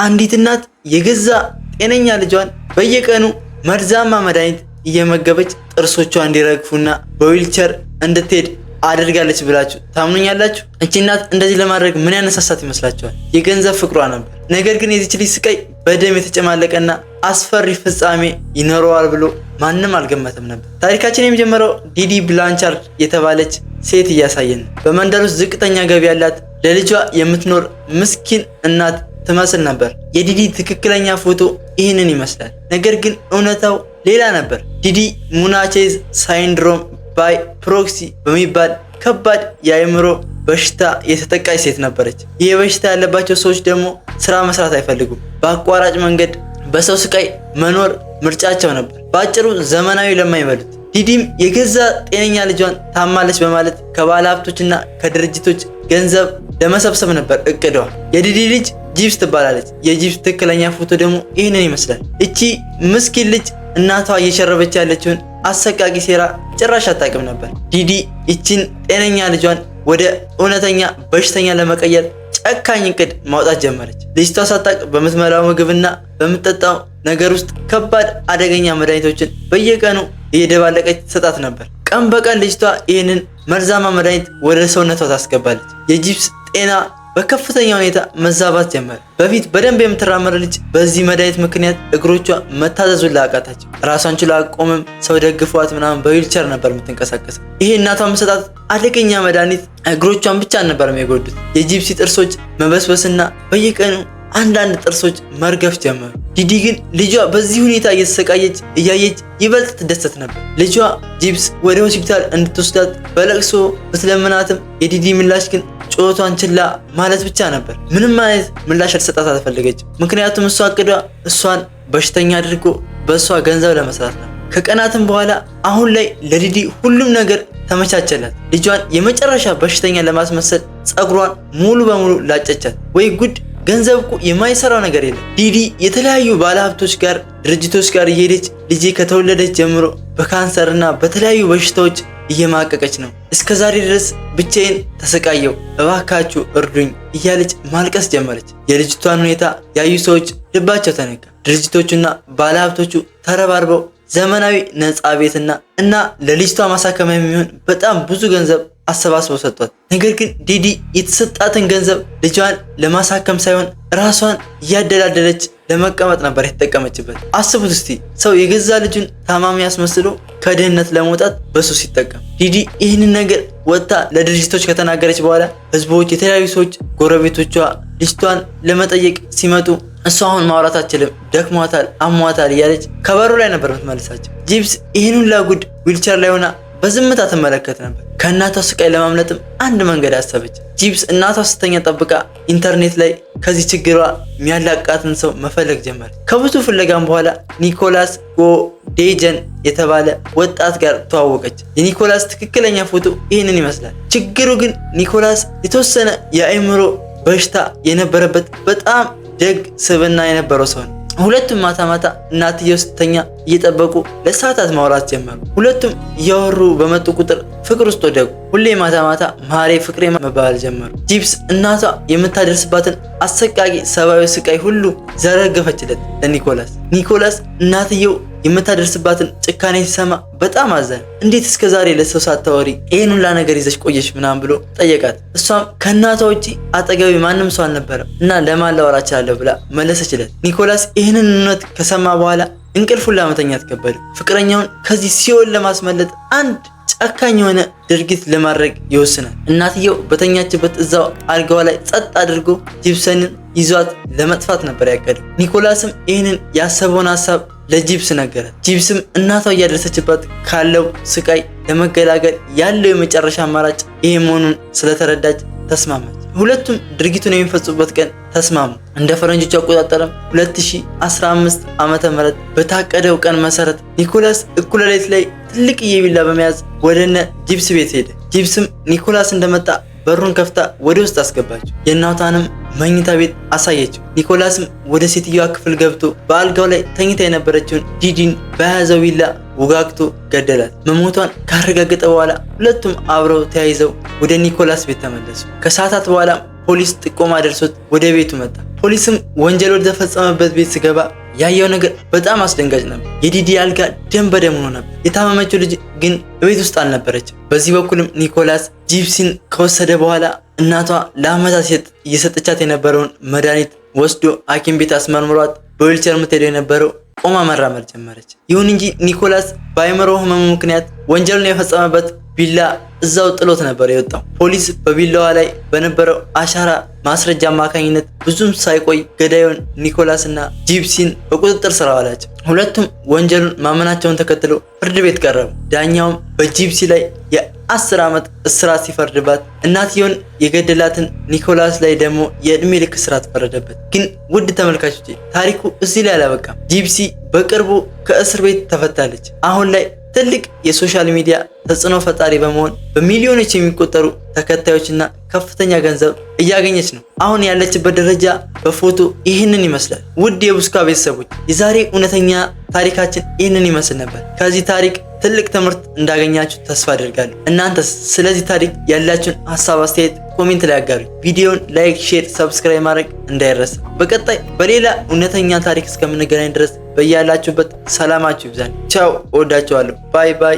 አንዲት እናት የገዛ ጤነኛ ልጇን በየቀኑ መርዛማ መድኃኒት እየመገበች ጥርሶቿ እንዲረግፉና በዊልቸር እንድትሄድ አድርጋለች ብላችሁ ታምኑኛላችሁ? እቺ እናት እንደዚህ ለማድረግ ምን ያነሳሳት ይመስላችኋል? የገንዘብ ፍቅሯ ነበር። ነገር ግን የዚች ልጅ ስቃይ በደም የተጨማለቀና አስፈሪ ፍጻሜ ይኖረዋል ብሎ ማንም አልገመተም ነበር። ታሪካችን የሚጀምረው ዲዲ ብላንቻርድ የተባለች ሴት እያሳየን ነው። በመንደር ውስጥ ዝቅተኛ ገቢ ያላት ለልጇ የምትኖር ምስኪን እናት ትመስል ነበር። የዲዲ ትክክለኛ ፎቶ ይህንን ይመስላል። ነገር ግን እውነታው ሌላ ነበር። ዲዲ ሙናቼዝ ሳይንድሮም ባይ ፕሮክሲ በሚባል ከባድ የአእምሮ በሽታ የተጠቃች ሴት ነበረች። ይህ በሽታ ያለባቸው ሰዎች ደግሞ ስራ መስራት አይፈልጉም። በአቋራጭ መንገድ በሰው ስቃይ መኖር ምርጫቸው ነበር። በአጭሩ ዘመናዊ ለማይበሉት። ዲዲም የገዛ ጤነኛ ልጇን ታማለች በማለት ከባለ ሀብቶችና ከድርጅቶች ገንዘብ ለመሰብሰብ ነበር እቅዷ። የዲዲ ልጅ ጂፕስ ትባላለች። የጂፕስ ትክክለኛ ፎቶ ደግሞ ይህንን ይመስላል። እቺ ምስኪን ልጅ እናቷ እየሸረበች ያለችውን አሰቃቂ ሴራ ጭራሽ አታውቅም ነበር። ዲዲ ይቺን ጤነኛ ልጇን ወደ እውነተኛ በሽተኛ ለመቀየር ጨካኝ እቅድ ማውጣት ጀመረች። ልጅቷ ሳታውቅ በምትመራው ምግብና በምትጠጣው ነገር ውስጥ ከባድ አደገኛ መድኃኒቶችን በየቀኑ እየደባለቀች ትሰጣት ነበር። ቀን በቀን ልጅቷ ይህንን መርዛማ መድኃኒት ወደ ሰውነቷ ታስገባለች። የጂፕስ ጤና በከፍተኛ ሁኔታ መዛባት ጀመረ። በፊት በደንብ የምትራመድ ልጅ በዚህ መድኃኒት ምክንያት እግሮቿ መታዘዙን ላቃታቸው። ራሷን ችላ አቆምም ሰው ደግፏት ምናምን በዊልቸር ነበር የምትንቀሳቀሰው። ይሄ እናቷ መሰጣት አደገኛ መድኃኒት እግሮቿን ብቻ አልነበረም የጎዱት። የጂፕሲ ጥርሶች መበስበስና በየቀኑ አንዳንድ ጥርሶች መርገፍ ጀመሩ። ዲዲ ግን ልጇ በዚህ ሁኔታ እየተሰቃየች እያየች ይበልጥ ትደሰት ነበር። ልጇ ጂፕስ ወደ ሆስፒታል እንድትወስዳት በለቅሶ ብትለምናትም የዲዲ ምላሽ ግን ጩኸቷን ችላ ማለት ብቻ ነበር። ምንም አይነት ምላሽ ልትሰጣት አልፈለገችም። ምክንያቱም እሷ አቅዷ እሷን በሽተኛ አድርጎ በእሷ ገንዘብ ለመስራት ነው። ከቀናትም በኋላ አሁን ላይ ለዲዲ ሁሉም ነገር ተመቻቸላት። ልጇን የመጨረሻ በሽተኛ ለማስመሰል ፀጉሯን ሙሉ በሙሉ ላጨቻት። ወይ ጉድ! ገንዘብ እኮ የማይሰራው ነገር የለም። ዲዲ የተለያዩ ባለሀብቶች ጋር ድርጅቶች ጋር እየሄደች ልጄ ከተወለደች ጀምሮ በካንሰርና በተለያዩ በሽታዎች እየማቀቀች ነው። እስከዛሬ ድረስ ብቻዬን ተሰቃየው፣ እባካችሁ እርዱኝ እያለች ማልቀስ ጀመረች። የልጅቷን ሁኔታ ያዩ ሰዎች ልባቸው ተነካ። ድርጅቶቹና ባለሀብቶቹ ተረባርበው ዘመናዊ ነፃ ቤትና እና ለልጅቷ ማሳከሚያ የሚሆን በጣም ብዙ ገንዘብ አሰባስበው ሰጧት። ነገር ግን ዲዲ የተሰጣትን ገንዘብ ልጇን ለማሳከም ሳይሆን ራሷን እያደላደለች ለመቀመጥ ነበር የተጠቀመችበት። አስቡት እስቲ ሰው የገዛ ልጁን ታማሚ አስመስሎ ከድህነት ለመውጣት በሱ ሲጠቀም። ዲዲ ይህንን ነገር ወጥታ ለድርጅቶች ከተናገረች በኋላ ህዝቦች፣ የተለያዩ ሰዎች፣ ጎረቤቶቿ ልጅቷን ለመጠየቅ ሲመጡ እሷ አሁን ማውራት አትችልም፣ ደክሟታል፣ አሟታል እያለች ከበሩ ላይ ነበር የምትመልሳቸው። ጂፕስ ይህን ሁላ ጉድ ዊልቸር ላይ ሆና በዝምታ ትመለከት ነበር። ከእናቷ ስቃይ ለማምለጥም አንድ መንገድ አሰበች። ጂፕስ እናቷ ስተኛ ጠብቃ ኢንተርኔት ላይ ከዚህ ችግሯ የሚያላቃትን ሰው መፈለግ ጀመረች። ከብዙ ፍለጋም በኋላ ኒኮላስ ጎዴጀን የተባለ ወጣት ጋር ተዋወቀች። የኒኮላስ ትክክለኛ ፎቶ ይህንን ይመስላል። ችግሩ ግን ኒኮላስ የተወሰነ የአእምሮ በሽታ የነበረበት በጣም ደግ ስብዕና የነበረው ሰው ነው። ሁለቱም ማታ ማታ እናትየው ስተኛ እየጠበቁ ለሰዓታት ማውራት ጀመሩ። ሁለቱም እያወሩ በመጡ ቁጥር ፍቅር ውስጥ ወደቁ። ሁሌ ማታ ማታ ማሬ ፍቅሬ መባባል ጀመሩ። ጂፕስ እናቷ የምታደርስባትን አሰቃቂ ሰብአዊ ስቃይ ሁሉ ዘረገፈችለት ለኒኮላስ። ኒኮላስ እናትየው የምታደርስባትን ጭካኔ ሲሰማ በጣም አዘነ። እንዴት እስከዛሬ ለሰው ሳታወሪ ይሄን ሁላ ነገር ይዘሽ ቆየሽ ምናምን ብሎ ጠየቃት። እሷም ከእናቷ ውጪ አጠገቤ ማንም ሰው አልነበረም እና ለማን ላወራ እችላለሁ ብላ መለሰችለት። ኒኮላስ ይህንን እውነት ከሰማ በኋላ እንቅልፍ ሁላ መተኛት ከበደ። ፍቅረኛውን ከዚህ ሲኦል ለማስመለጥ አንድ ጨካኝ የሆነ ድርጊት ለማድረግ ይወስናል። እናትየው በተኛችበት እዛው አልጋዋ ላይ ጸጥ አድርጎ ጂፕሰንን ይዟት ለመጥፋት ነበር ያቀደው። ኒኮላስም ይህንን ያሰበውን ሀሳብ ለጂፕስ ነገራት። ጂፕስም እናቷ እያደረሰችባት ካለው ስቃይ ለመገላገል ያለው የመጨረሻ አማራጭ ይሄ መሆኑን ስለተረዳች ተስማማች። ሁለቱም ድርጊቱን የሚፈጽሙበት ቀን ተስማሙ። እንደ ፈረንጆቹ አቆጣጠርም 2015 ዓመተ ምህረት በታቀደው ቀን መሰረት ኒኮላስ እኩለ ሌሊት ላይ ትልቅዬ ቢላ በመያዝ ወደነ ጂፕስ ቤት ሄደ። ጂፕስም ኒኮላስ እንደመጣ በሩን ከፍታ ወደ ውስጥ አስገባችው። የእናቷንም መኝታ ቤት አሳየችው። ኒኮላስም ወደ ሴትዮዋ ክፍል ገብቶ በአልጋው ላይ ተኝታ የነበረችውን ዲዲን በያዘው ቢላ ወጋግቶ ገደላት። መሞቷን ካረጋገጠ በኋላ ሁለቱም አብረው ተያይዘው ወደ ኒኮላስ ቤት ተመለሱ። ከሰዓታት በኋላ ፖሊስ ጥቆማ ደርሶት ወደ ቤቱ መጣ። ፖሊስም ወንጀል ወደ ተፈጸመበት ቤት ሲገባ ያየው ነገር በጣም አስደንጋጭ ነበር። የዲዲ አልጋ ደም በደም ሆኖ ነበር። የታመመችው ልጅ ግን ቤት ውስጥ አልነበረችም። በዚህ በኩልም ኒኮላስ ጂፕሲን ከወሰደ በኋላ እናቷ ለአመታት እየሰጠቻት የነበረውን መድኃኒት ወስዶ ሐኪም ቤት አስመርምሯት በዊልቸር የምትሄደው የነበረው ቆማ መራመድ ጀመረች። ይሁን እንጂ ኒኮላስ በአእምሮ ህመሙ ምክንያት ወንጀሉን የፈጸመበት ቢላ እዛው ጥሎት ነበር የወጣው። ፖሊስ በቢላዋ ላይ በነበረው አሻራ ማስረጃ አማካኝነት ብዙም ሳይቆይ ገዳዩን ኒኮላስ እና ጂፕሲን በቁጥጥር ስር አዋላቸው። ሁለቱም ወንጀሉን ማመናቸውን ተከትሎ ፍርድ ቤት ቀረቡ። ዳኛውም በጂፕሲ ላይ የ10 ዓመት እስራት ሲፈርድባት እናትየውን የገደላትን ኒኮላስ ላይ ደግሞ የእድሜ ልክ እስራት ፈረደበት። ግን ውድ ተመልካቾች ታሪኩ እዚህ ላይ አላበቃም። ጂፕሲ በቅርቡ ከእስር ቤት ተፈታለች። አሁን ላይ ትልቅ የሶሻል ሚዲያ ተጽዕኖ ፈጣሪ በመሆን በሚሊዮኖች የሚቆጠሩ ተከታዮችና ከፍተኛ ገንዘብ እያገኘች ነው። አሁን ያለችበት ደረጃ በፎቶ ይህንን ይመስላል። ውድ የቡስካ ቤተሰቦች የዛሬ እውነተኛ ታሪካችን ይህንን ይመስል ነበር። ከዚህ ታሪክ ትልቅ ትምህርት እንዳገኛችሁ ተስፋ አደርጋለሁ። እናንተስ ስለዚህ ታሪክ ያላችሁን ሀሳብ አስተያየት ኮሜንት ላይ አጋሩኝ። ቪዲዮውን ላይክ፣ ሼር፣ ሰብስክራይብ ማድረግ እንዳይረሳ። በቀጣይ በሌላ እውነተኛ ታሪክ እስከምንገናኝ ድረስ በያላችሁበት ሰላማችሁ ይብዛል። ቻው፣ እወዳችኋለሁ። ባይ ባይ።